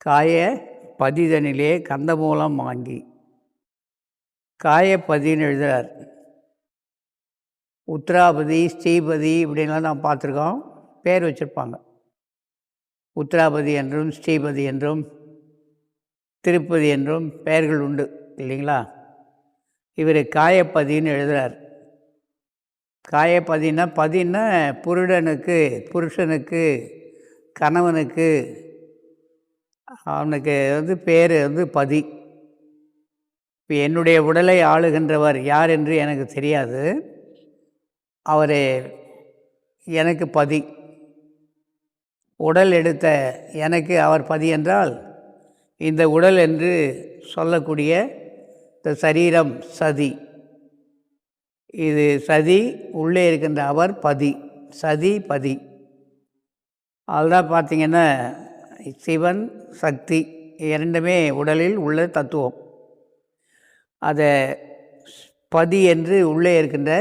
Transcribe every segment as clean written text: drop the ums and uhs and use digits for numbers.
காய பதிதனிலே கந்தமூலம் வாங்கி காயப்பதின்னு எழுதுகிறார். உத்ராபதி, ஸ்ரீபதி இப்படின்லாம் நாம் பார்த்துருக்கோம். பேர் வச்சுருப்பாங்க. உத்ராபதி என்றும் ஸ்ரீபதி என்றும் திருப்பதி என்றும் பெயர்கள் உண்டு இல்லைங்களா? இவர் காயப்பதின்னு எழுதுகிறார். காயப்பதின்னா பதின்னா புருஷனுக்கு கணவனுக்கு அவனுக்கு பேர் பதி. இப்போ என்னுடைய உடலை ஆளுகின்றவர் யார் என்று எனக்கு தெரியாது. அவர் எனக்கு பதி. உடல் எடுத்த எனக்கு அவர் பதி என்றால் இந்த உடல் என்று சொல்லக்கூடிய இந்த சரீரம் சதி. இது சதி, உள்ளே இருக்கின்ற அவர் பதி. சதி பதி. அதுதான் பார்த்திங்கன்னா சிவன் சக்தி இரண்டுமே உடலில் உள்ள தத்துவம். அதை பதி என்று உள்ளே இருக்கின்ற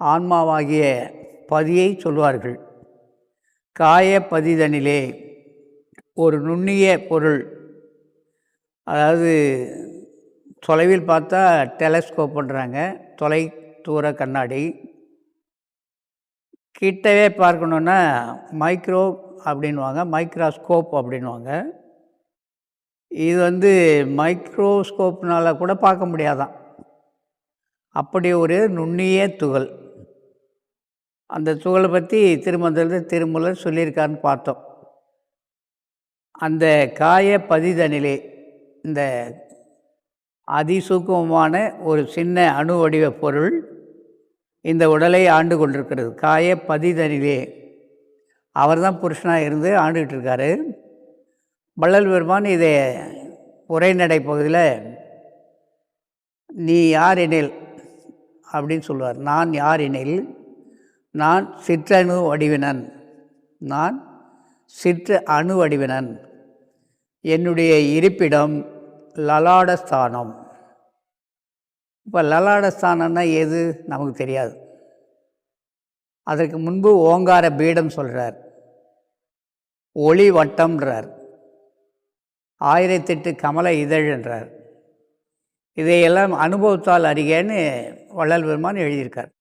ஆன்மாவாகிய பதியை சொல்வார்கள். காயப்பதிதனிலே ஒரு நுண்ணிய பொருள், அதாவது தொலைவில் பார்த்தா டெலஸ்கோப் பண்ணுறாங்க, தொலை தூர கண்ணாடி. கிட்டவே பார்க்கணுன்னா மைக்ரோ அப்படின்வாங்க, மைக்ரோஸ்கோப் அப்படின்வாங்க. இது மைக்ரோஸ்கோப்னால் கூட பார்க்க முடியாதான். அப்படி ஒரு நுண்ணிய துகள். அந்த துகளை பற்றி திருமூலர் சொல்லியிருக்காருன்னு பார்த்தோம். அந்த காயப்பதிதனிலே இந்த அதிசூக்குமமான ஒரு சின்ன அணு வடிவ பொருள் இந்த உடலை ஆண்டு கொண்டிருக்கிறது. காயப்பதிதனிலே அவர் தான் புருஷனாக இருந்து ஆண்டுகிட்டு இருக்காரு. வள்ளல் பெருமான் இதை உரைநடை பகுதியில் நீ யார் எனில் அப்படின்னு சொல்லுவார். நான் யார் எனில் நான் சிற்றணு வடிவினன். நான் சிற்று அணு வடிவினன். என்னுடைய இருப்பிடம் லலாடஸ்தானம். இப்போ லலாடஸ்தானம்னா எது நமக்கு தெரியாது. அதற்கு முன்பு ஓங்கார பீடம் சொல்கிறார், ஒளி வட்டம்ன்றார், 1008 கமல இதழ் என்றார். இதையெல்லாம் அனுபவத்தால் அறிகன்னு வள்ளல் பெருமான் எழுதியிருக்கார்.